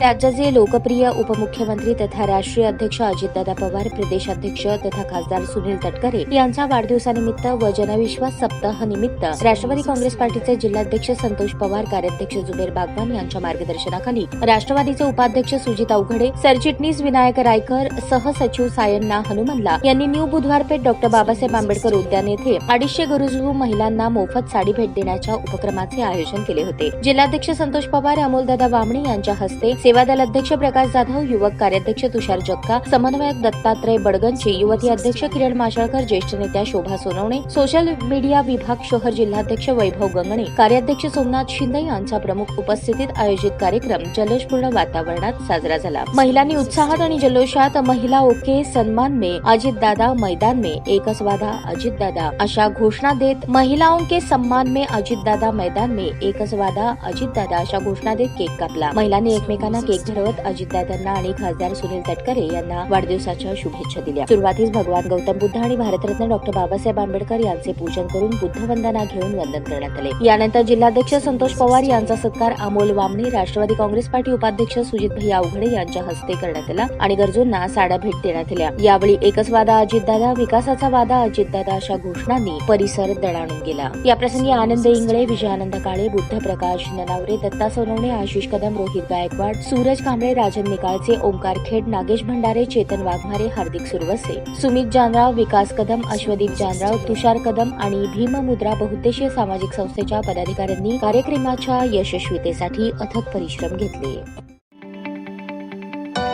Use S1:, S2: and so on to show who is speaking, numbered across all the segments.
S1: राज्याचे लोकप्रिय उपमुख्यमंत्री तथा राष्ट्रीय अध्यक्ष अजितदादा पवार, प्रदेशाध्यक्ष तथा खासदार सुनील तटकरे यांच्या वाढदिवसानिमित्त व जनविश्वास सप्ताह निमित्त राष्ट्रवादी काँग्रेस पार्टीचे जिल्हाध्यक्ष संतोष पवार, कार्याध्यक्ष जुबेर बागवान यांच्या मार्गदर्शनाखाली राष्ट्रवादीचे उपाध्यक्ष सुजित अवघडे, सरचिटणीस विनायक रायकर, सहसचिव सायन्ना हनुमनला यांनी न्यू बुधवारपेठ डॉ. बाबासाहेब आंबेडकर उद्यान येथे 250 गरजू महिलांना मोफत साडी भेट देण्याच्या उपक्रमाचे आयोजन केले होते. जिल्हाध्यक्ष संतोष पवार, अमोलदादा वामणे यांच्या हस्ते सेवादल अध्यक्ष प्रकाश जाधव, युवक कार्याध्यक्ष तुषार जगका, समन्वयक दत्तात्रय बडगंची, युवती अध्यक्ष किरण माशळकर, ज्येष्ठ नेत्या शोभा सोनवणे, सोशल मीडिया विभाग शहर जिल्हाध्यक्ष वैभव गंगणे, कार्याध्यक्ष सोमनाथ शिंदे यांच्या प्रमुख उपस्थितीत आयोजित कार्यक्रम जल्लोषपूर्ण वातावरणात साजरा झाला. महिलांनी उत्साहात आणि जल्लोषात महिला ओके, सन्मान में, अजितदादा मैदान में, एकच वादा अजितदादा अशा घोषणा देत महिलाओं के सम्मान में अजितदादा मैदान में, एकच वादा अजितदादा अशा घोषणा देत केक कापला. महिलांनी एकमेकांना केक धरवत अजितदादांना आणि खासदार सुनील तटकरे यांना वाढदिवसाच्या शुभेच्छा दिल्या. सुरुवातीस भगवान गौतम बुद्ध आणि भारतरत्न डॉ. बाबासाहेब आंबेडकर यांचे पूजन करून बुद्धवंदना घेऊन वंदन करण्यात आले. यानंतर जिल्हाध्यक्ष संतोष पवार यांचा सत्कार अमोल वामणे, राष्ट्रवादी काँग्रेस पार्टी उपाध्यक्ष सुजित भैया अवघडे यांच्या हस्ते करण्यात आला आणि गरजूंना साड्या भेट देण्यात आल्या. यावेळी एकच वादा अजितदादा, विकासाचा वादा अजितदादा अशा घोषणांनी परिसर दणाणून गेला. याप्रसंगी आनंद इंगळे, विजयानंद काळे, बुद्ध प्रकाश ननावरे, दत्ता सोनवणे, आशिष कदम, रोहित गायकवाड, सूरज कांबळे, राजन निकाळचे, ओंकार खेड, नागेश भंडारे, चेतन वाघमारे, हार्दिक सुरवसे, सुमित जानराव, विकास कदम, अश्वदीप जानराव, तुषार कदम आणि भीम मुद्रा बहुउद्देशीय सामाजिक संस्थेच्या पदाधिकाऱ्यांनी कार्यक्रमाच्या यशस्वीतेसाठी अथक परिश्रम घेतले.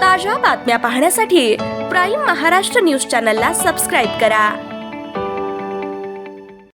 S2: ताज्या बातम्या पाहण्यासाठी प्राईम महाराष्ट्र न्यूज चॅनलला सबस्क्राईब करा.